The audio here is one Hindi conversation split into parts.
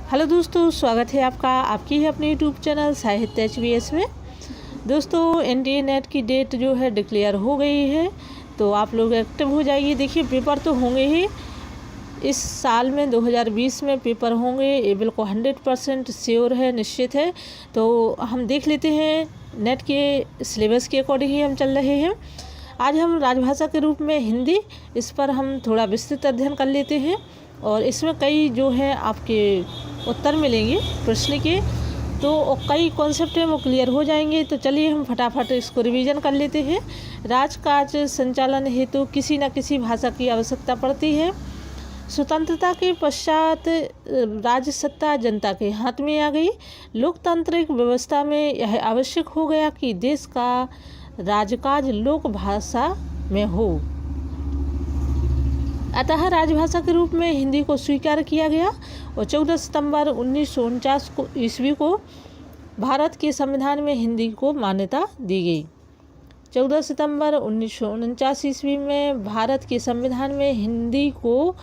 हेलो दोस्तों, स्वागत है आपका आपकी ही अपने यूट्यूब चैनल साहित्य HBS में। दोस्तों, NDA नेट की डेट जो है डिक्लेयर हो गई है, तो आप लोग एक्टिव हो जाइए। देखिए, पेपर तो होंगे ही इस साल में, 2020 में पेपर होंगे, ये बिल्कुल 100% श्योर है, निश्चित है। तो हम देख लेते हैं, नेट के सिलेबस के अकॉर्डिंग ही हम चल रहे हैं। आज हम राजभाषा के रूप में हिंदी, इस पर हम थोड़ा विस्तृत अध्ययन कर लेते हैं और इसमें कई जो है आपके उत्तर मिलेंगे प्रश्न के, तो कई कॉन्सेप्ट हैं वो क्लियर हो जाएंगे। तो चलिए हम फटाफट इसको रिवीजन कर लेते हैं। राजकाज संचालन हेतु किसी न किसी भाषा की आवश्यकता पड़ती है। स्वतंत्रता के पश्चात राज्य सत्ता जनता के हाथ में आ गई। लोकतांत्रिक व्यवस्था में यह आवश्यक हो गया कि देश का राजकाज लोक भाषा में हो। अतः राजभाषा के रूप में हिंदी को स्वीकार किया गया और 14 सितंबर 1949 ईस्वी को भारत के संविधान में हिंदी को मान्यता दी गई। 14 सितंबर 1949 ईस्वी में भारत के संविधान में हिंदी को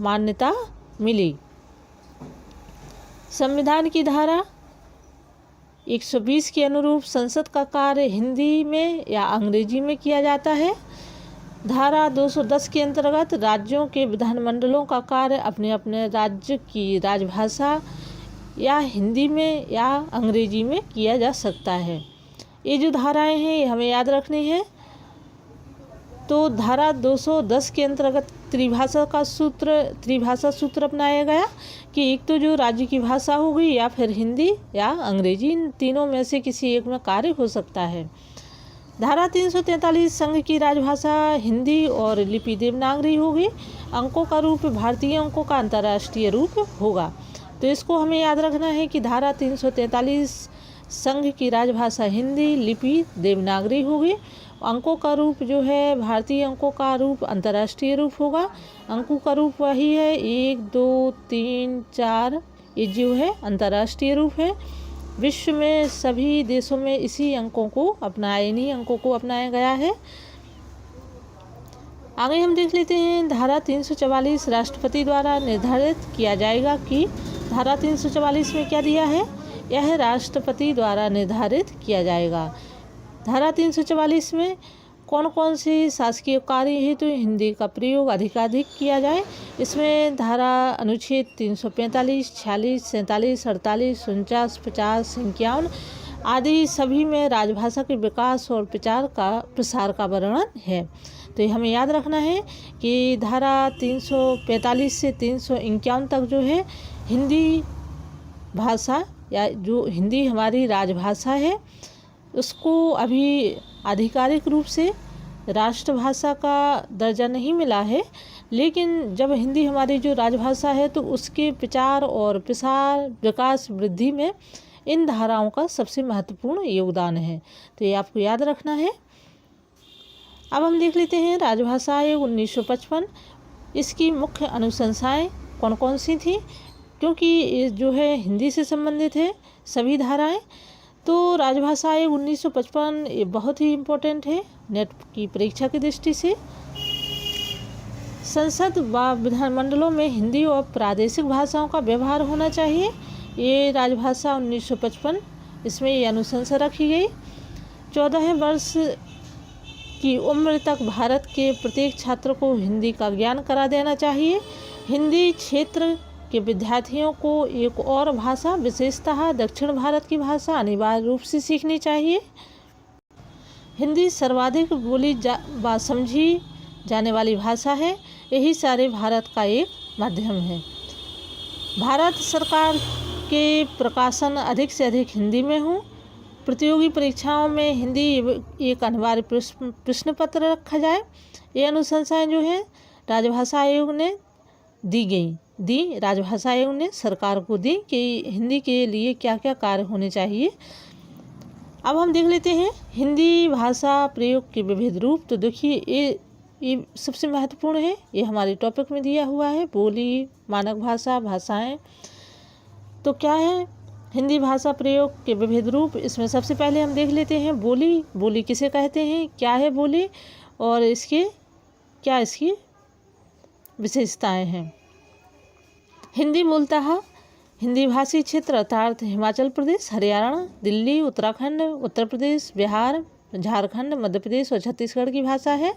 मान्यता मिली। संविधान की धारा 120 के अनुरूप संसद का कार्य हिंदी में या अंग्रेजी में किया जाता है। धारा 210 के अंतर्गत राज्यों के विधानमंडलों का कार्य अपने अपने राज्य की राजभाषा या हिंदी में या अंग्रेजी में किया जा सकता है। ये जो धाराएं हैं ये हमें याद रखनी है। तो धारा 210 के अंतर्गत त्रिभाषा सूत्र अपनाया गया कि एक तो जो राज्य की भाषा होगी या फिर हिंदी या अंग्रेजी, इन तीनों में से किसी एक में कार्य हो सकता है। धारा 343 संघ की राजभाषा हिंदी और लिपि देवनागरी होगी। अंकों का रूप भारतीय अंकों का अंतर्राष्ट्रीय रूप होगा। तो इसको हमें याद रखना है कि धारा 343 संघ की राजभाषा हिंदी, लिपि देवनागरी होगी। अंकों का रूप जो है भारतीय अंकों का रूप अंतर्राष्ट्रीय रूप होगा। अंकों का रूप वही है 1, 2, 3, 4, ये जो है अंतर्राष्ट्रीय रूप है। विश्व में सभी देशों में इन्हीं अंकों को अपनाया गया है। आगे हम देख लेते हैं, धारा 344 राष्ट्रपति द्वारा निर्धारित किया जाएगा कि धारा 344 में क्या दिया है, यह राष्ट्रपति द्वारा निर्धारित किया जाएगा। धारा 344 में कौन कौन सी शासकीय कार्य हेतु हिंदी का प्रयोग अधिकाधिक किया जाए, इसमें धारा अनुच्छेद 345, 46, 47, 48, 49, 50, 51 आदि सभी में राजभाषा के विकास और प्रसार का वर्णन है। तो ये हमें याद रखना है कि धारा 345 से 351 तक जो है हिंदी भाषा या जो हिंदी हमारी राजभाषा है उसको अभी आधिकारिक रूप से राष्ट्रभाषा का दर्जा नहीं मिला है, लेकिन जब हिंदी हमारी जो राजभाषा है तो उसके प्रचार और प्रसार, विकास, वृद्धि में इन धाराओं का सबसे महत्वपूर्ण योगदान है। तो ये आपको याद रखना है। अब हम देख लेते हैं राजभाषा आयोग 1955, इसकी मुख्य अनुशंसाएं कौन कौन सी थी, क्योंकि ये जो है हिंदी से संबंधित है सभी धाराएं। तो राजभाषा आयोग 1955 ये बहुत ही इम्पोर्टेंट है नेट की परीक्षा की दृष्टि से। संसद व विधानमंडलों में हिंदी और प्रादेशिक भाषाओं का व्यवहार होना चाहिए, ये राजभाषा 1955 इसमें ये अनुशंसा रखी गई। 14 वर्ष की उम्र तक भारत के प्रत्येक छात्र को हिंदी का ज्ञान करा देना चाहिए। हिंदी क्षेत्र के विद्यार्थियों को एक और भाषा, विशेषतः दक्षिण भारत की भाषा अनिवार्य रूप से सीखनी चाहिए। हिंदी सर्वाधिक बोली व समझी जाने वाली भाषा है, यही सारे भारत का एक माध्यम है। भारत सरकार के प्रकाशन अधिक से अधिक हिंदी में हों। प्रतियोगी परीक्षाओं में हिंदी एक अनिवार्य प्रश्न पत्र रखा जाए। ये अनुशंसाएं जो है राजभाषा आयोग ने राजभाषा आयोग ने सरकार को दी कि हिंदी के लिए क्या क्या कार्य होने चाहिए। अब हम देख लेते हैं हिंदी भाषा प्रयोग के विविध रूप। तो देखिए ये सबसे महत्वपूर्ण है, ये हमारे टॉपिक में दिया हुआ है, बोली, मानक भाषा, भाषाएं। तो क्या है हिंदी भाषा प्रयोग के विविध रूप, इसमें सबसे पहले हम देख लेते हैं बोली किसे कहते हैं, क्या है बोली और इसकी विशेषताएं हैं। हिंदी मूलतः हिंदी भाषी क्षेत्र अर्थात हिमाचल प्रदेश, हरियाणा, दिल्ली, उत्तराखंड, उत्तर प्रदेश, बिहार, झारखंड, मध्य प्रदेश और छत्तीसगढ़ की भाषा है।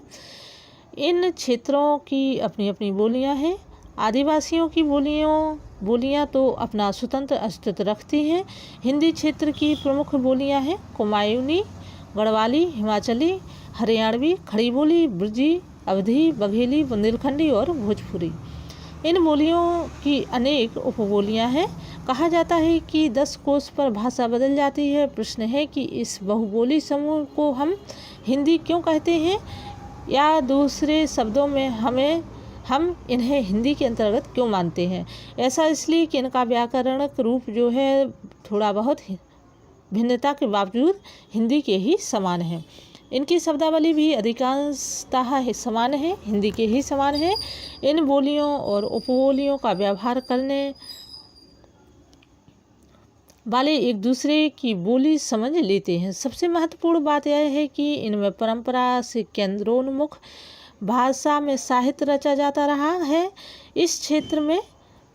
इन क्षेत्रों की अपनी अपनी बोलियां हैं। आदिवासियों की बोलियां तो अपना स्वतंत्र अस्तित्व रखती हैं। हिंदी क्षेत्र की प्रमुख बोलियां हैं कुमायूनी, गढ़वाली, हिमाचली, हरियाणवी, खड़ी बोली, ब्रजी, अवधी, बघेली, बुंदेलखंडी और भोजपुरी। इन बोलियों की अनेक उपबोलियां हैं। कहा जाता है कि 10 कोस पर भाषा बदल जाती है। प्रश्न है कि इस बहुबोली समूह को हम हिंदी क्यों कहते हैं, या दूसरे शब्दों में हम इन्हें हिंदी के अंतर्गत क्यों मानते हैं। ऐसा इसलिए कि इनका व्याकरणिक रूप जो है थोड़ा बहुत भिन्नता के बावजूद हिंदी के ही समान है। इनकी शब्दावली भी अधिकांशतः समान है, हिंदी के ही समान है। इन बोलियों और उपबोलियों का व्यवहार करने वाले एक दूसरे की बोली समझ लेते हैं। सबसे महत्वपूर्ण बात यह है कि इनमें परंपरा से केंद्रोन्मुख भाषा में साहित्य रचा जाता रहा है। इस क्षेत्र में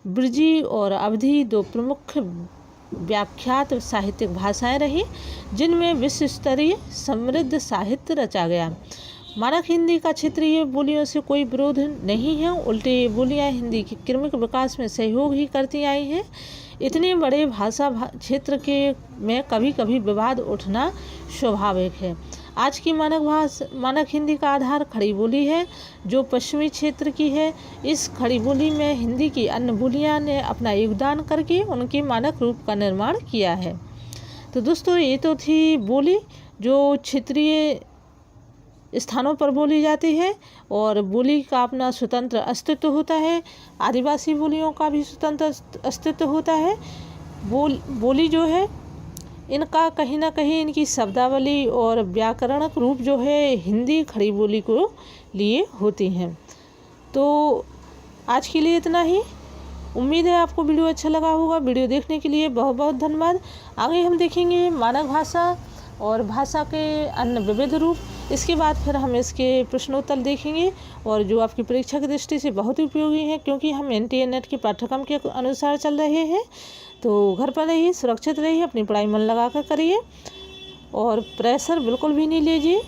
ब्रजी और अवधी 2 प्रमुख व्याख्यात साहित्यिक भाषाएं रही, जिनमें विश्व स्तरीय समृद्ध साहित्य रचा गया। मानक हिंदी का क्षेत्रीय बोलियों से कोई विरोध नहीं है, उल्टे ये बोलियाँ हिंदी के क्रमिक विकास में सहयोग ही करती आई हैं। इतने बड़े भाषा क्षेत्र में कभी कभी विवाद उठना स्वाभाविक है। आज की मानक हिंदी का आधार खड़ी बोली है, जो पश्चिमी क्षेत्र की है। इस खड़ी बोली में हिंदी की अन्य बोलियां ने अपना योगदान करके उनके मानक रूप का निर्माण किया है। तो दोस्तों, ये तो थी बोली जो क्षेत्रीय स्थानों पर बोली जाती है और बोली का अपना स्वतंत्र अस्तित्व होता है। आदिवासी बोलियों का भी स्वतंत्र अस्तित्व होता है। बोली जो है इनका कहीं ना कहीं इनकी शब्दावली और व्याकरणिक रूप जो है हिंदी खड़ी बोली को लिए होती हैं। तो आज के लिए इतना ही। उम्मीद है आपको वीडियो अच्छा लगा होगा। वीडियो देखने के लिए बहुत बहुत धन्यवाद। आगे हम देखेंगे मानक भाषा और भाषा के अन्य विविध रूप। इसके बाद फिर हम इसके प्रश्नोत्तर देखेंगे और जो आपकी परीक्षा की दृष्टि से बहुत उपयोगी है, क्योंकि हम NTA NET के पाठ्यक्रम के अनुसार चल रहे हैं। तो घर पर रहिए, सुरक्षित रहिए, अपनी पढ़ाई मन लगा कर करिए और प्रेशर बिल्कुल भी नहीं लीजिए।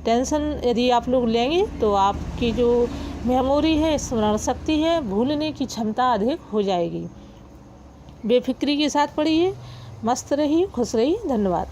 टेंशन यदि आप लोग लेंगे तो आपकी जो मेमोरी है, स्मरण शक्ति है, भूलने की क्षमता अधिक हो जाएगी। बेफिक्री के साथ पढ़िए, मस्त रहिए, खुश रहिए। धन्यवाद।